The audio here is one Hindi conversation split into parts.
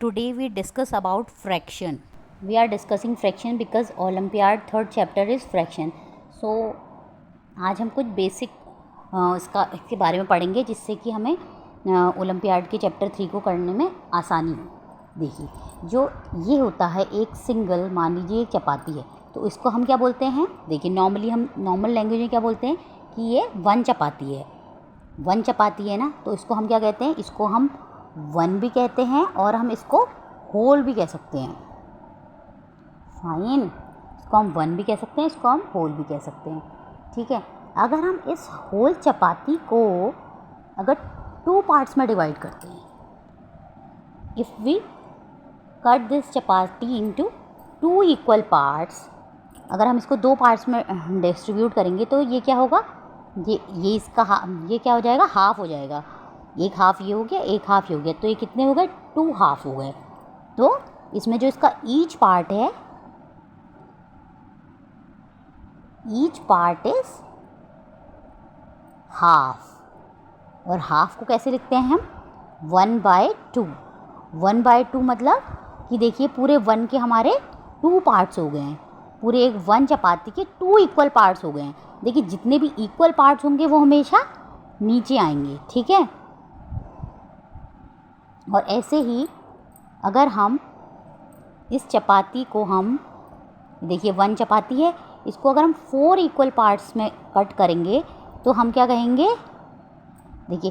Today we discuss about fraction. We are discussing fraction because Olympiad third chapter is fraction. So आज हम कुछ बेसिक इसके बारे में पढ़ेंगे जिससे कि हमें ओलंपियाड के चैप्टर 3 को करने में आसानी हो। देखिए, जो ये होता है एक सिंगल, मान लीजिए एक चपाती है, तो इसको हम क्या बोलते हैं? देखिए, नॉर्मली हम नॉर्मल लैंग्वेज में क्या बोलते हैं कि ये वन चपाती है। वन चपाती है ना, तो इसको हम क्या कहते हैं? इसको हम वन भी कहते हैं और हम इसको होल भी कह सकते हैं। फाइन, इसको हम वन भी कह सकते हैं, इसको हम होल भी कह सकते हैं। ठीक है, अगर हम इस होल चपाती को अगर 2 पार्ट्स में डिवाइड करते हैं, if we cut this chapati into 2 equal parts, अगर हम इसको 2 पार्ट्स में डिस्ट्रीब्यूट करेंगे तो ये क्या होगा? ये इसका ये क्या हो जाएगा? हाफ हो जाएगा। एक हाफ ये हो गया, एक हाफ ये हो गया, तो ये कितने हो गए? 2 हाफ हो गए। तो इसमें जो इसका ईच पार्ट है, ईच पार्ट इज हाफ। और हाफ को कैसे लिखते हैं हम? 1/2। 1/2 मतलब कि देखिए पूरे वन के हमारे 2 पार्ट्स हो गए हैं। पूरे एक वन चपाती के 2 इक्वल पार्ट्स हो गए हैं। देखिए, जितने भी इक्वल पार्ट्स होंगे वो हमेशा नीचे आएंगे। ठीक है, और ऐसे ही अगर हम इस चपाती को हम, देखिए वन चपाती है, इसको अगर हम 4 इक्वल पार्ट्स में कट करेंगे तो हम क्या कहेंगे? देखिए,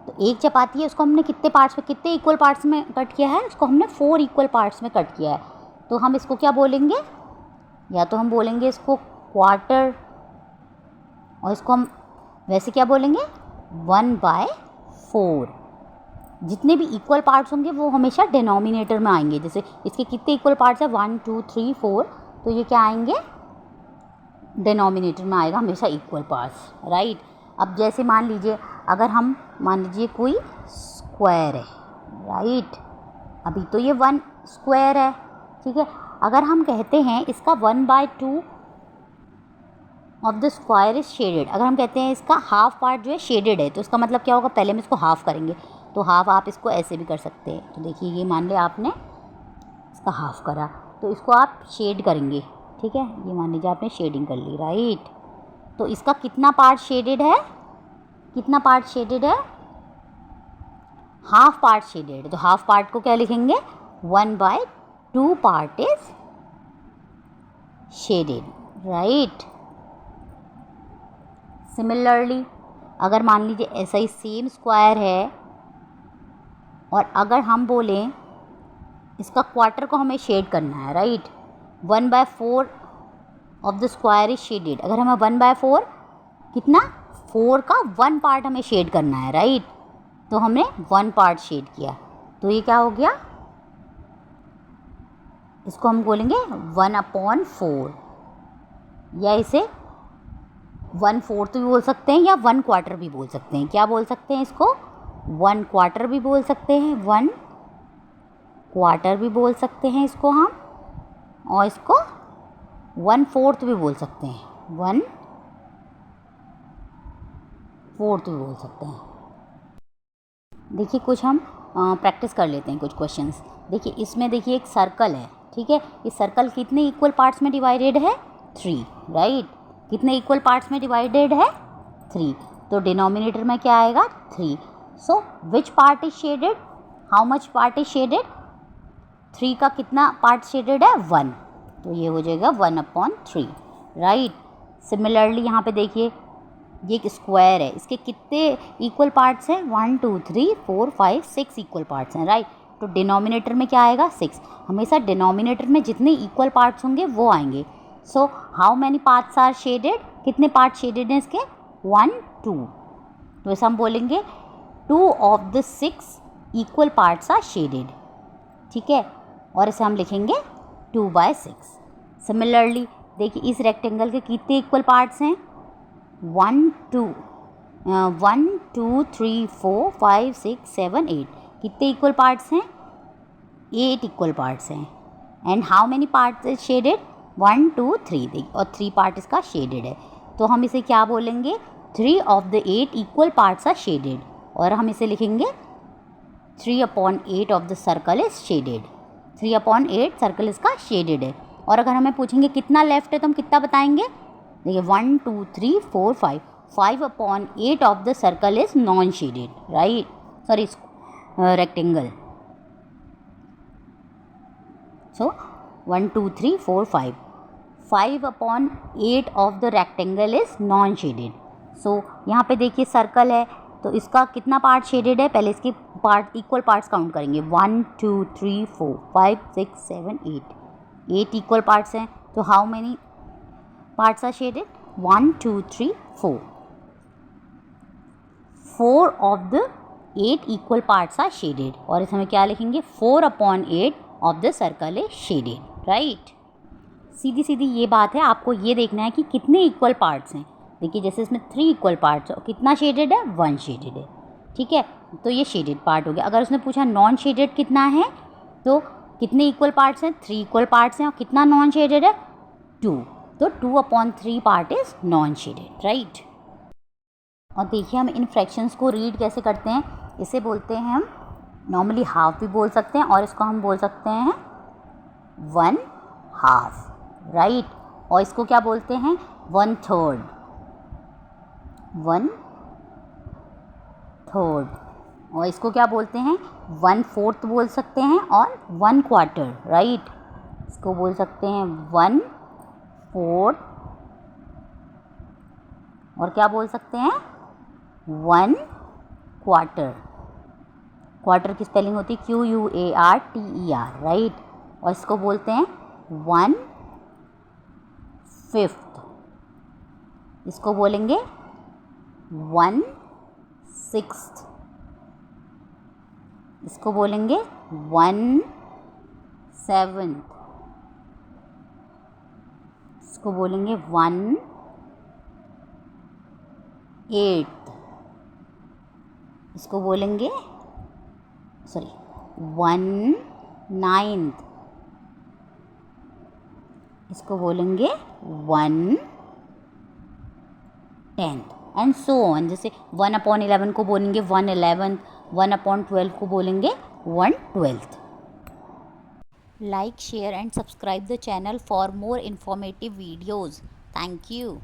तो एक चपाती है, उसको हमने कितने पार्ट्स में, कितने इक्वल पार्ट्स में कट किया है? उसको हमने 4 इक्वल पार्ट्स में कट किया है। तो हम इसको क्या बोलेंगे? या तो हम बोलेंगे इसको क्वार्टर, और इसको हम वैसे क्या बोलेंगे? 1/4। जितने भी इक्वल पार्ट्स होंगे वो हमेशा डिनोमिनेटर में आएंगे। जैसे इसके कितने इक्वल पार्ट्स हैं? 1 2 3 4, तो ये क्या आएंगे? डिनोमिनेटर में आएगा हमेशा इक्वल पार्ट्स, राइट। अब जैसे मान लीजिए, अगर हम मान लीजिए कोई स्क्वायर है, राइट। अभी तो ये 1 स्क्वायर है, ठीक है। अगर हम कहते हैं इसका 1/2 of the square is shaded, अगर हम कहते हैं इसका हाफ पार्ट जो है शेडेड है, तो इसका मतलब क्या होगा? पहले हम इसको हाफ करेंगे, तो हाफ आप इसको ऐसे भी कर सकते हैं। तो देखिए, ये मान लिया आपने इसका हाफ करा, तो इसको आप शेड करेंगे। ठीक है, ये मान लीजिए आपने शेडिंग कर ली, राइट। तो इसका कितना पार्ट शेडेड है? कितना पार्ट शेडेड है? Half part shaded. तो हाफ पार्ट को क्या लिखेंगे? 1/2 part is shaded, right. Similarly, अगर मान लीजिए ऐसा ही सेम स्क्वायर है और अगर हम बोलें इसका क्वार्टर को हमें शेड करना है, right. 1/4 of the square is shaded. अगर हमें 1/4 कितना, 4 का 1 पार्ट हमें शेड करना है, राइट। तो हमने 1 पार्ट शेड किया, तो ये क्या हो गया? इसको हम बोलेंगे 1/4, या इसे 1/4 भी बोल सकते हैं या 1 क्वार्टर भी बोल सकते हैं। क्या बोल सकते हैं इसको? 1 क्वार्टर भी बोल सकते हैं, 1 क्वार्टर भी बोल सकते हैं इसको हम, और इसको 1/4 भी बोल सकते हैं, 1/4 भी बोल सकते हैं। देखिए, कुछ हम प्रैक्टिस कर लेते हैं, कुछ क्वेश्चंस। देखिए, इसमें देखिए एक सर्कल है, ठीक है। इस सर्कल कितने इक्वल पार्ट्स में डिवाइडेड है? 3, राइट। कितने इक्वल पार्ट्स में डिवाइडेड है? 3। तो डिनोमिनेटर में क्या आएगा? 3। So which part is shaded? How much part is shaded? 3 का कितना पार्ट शेडेड है? 1। तो ये हो जाएगा 1/3, राइट। सिमिलरली यहाँ पे देखिए, ये एक स्क्वायर है, इसके कितने इक्वल पार्ट्स हैं? 1 2 3 4 5 6 इक्वल पार्ट्स हैं, राइट। तो डिनोमिनेटर में क्या आएगा? 6। हमेशा डिनोमिनेटर में जितने इक्वल पार्ट्स होंगे वो आएंगे। So how many parts are shaded? कितने पार्ट शेडेड हैं इसके? 1 2। तो ऐसा हम बोलेंगे 2 of the 6 equal parts are shaded, ठीक है। और इसे हम लिखेंगे 2/6। सिमिलरली देखिए, इस रेक्टेंगल के कितने इक्वल पार्ट्स हैं? 1 2 3 4 5 6 7 8। कितने इक्वल पार्ट्स हैं? 8 इक्वल पार्ट्स हैं। And how many parts is shaded? 1 2 3। देखिए, और 3 पार्ट इसका शेडेड है, तो हम इसे क्या बोलेंगे? 3 of the 8 equal parts are shaded, और हम इसे लिखेंगे 3/8 of the circle is shaded. 3/8 circle इसका शेडेड है। और अगर हमें पूछेंगे कितना लेफ्ट है तो हम कितना बताएंगे? देखिए 1 2 3 4 5, 5/8 of the circle is non shaded, right, sorry rectangle. So 1 2 3 4 5, 5/8 of the rectangle is non shaded. So यहाँ पे देखिए सर्कल है तो इसका कितना पार्ट शेडेड है? पहले इसके पार्ट इक्वल पार्ट्स काउंट करेंगे। 1 2 3 4 5 6 7 8, 8 इक्वल पार्ट्स हैं। तो how many parts are shaded? 1 2 3 4, 4 of the 8 equal parts are shaded. और इसमें क्या लिखेंगे? 4/8 of the circle is shaded, right. सीधी सीधी ये बात है, आपको ये देखना है कि कितने इक्वल पार्ट्स हैं। देखिए जैसे इसमें 3 इक्वल पार्ट्स है, कितना शेडेड है? 1 शेडेड है, ठीक है। तो ये शेडेड पार्ट हो गया। अगर उसने पूछा नॉन शेडेड कितना है तो कितने इक्वल पार्ट्स हैं? 3 इक्वल पार्ट्स हैं। और कितना नॉन शेडेड है? 2। तो 2/3 part is non shaded, right. और देखिए हम इन फ्रैक्शंस को रीड कैसे करते हैं। इसे बोलते हैं हम नॉर्मली हाफ भी बोल सकते हैं और इसको हम बोल सकते हैं 1/2, राइट। और इसको क्या बोलते हैं? 1/3, 1/3। और इसको क्या बोलते हैं? 1/4 बोल सकते हैं और 1/4, राइट। इसको बोल सकते हैं 1/4 और क्या बोल सकते हैं? 1/4। क्वार्टर की स्पेलिंग होती है QUARTER, राइट। और इसको बोलते हैं 1/5। इसको बोलेंगे 1/6। इसको बोलेंगे 1/7। इसको बोलेंगे 1/8। इसको बोलेंगे 1/9। इसको बोलेंगे 1/10 एंड सो ऑन। जैसे 1/11 को बोलेंगे 1/11, 1/12 को बोलेंगे 1/12। Like, share and subscribe the channel for more informative videos. Thank you.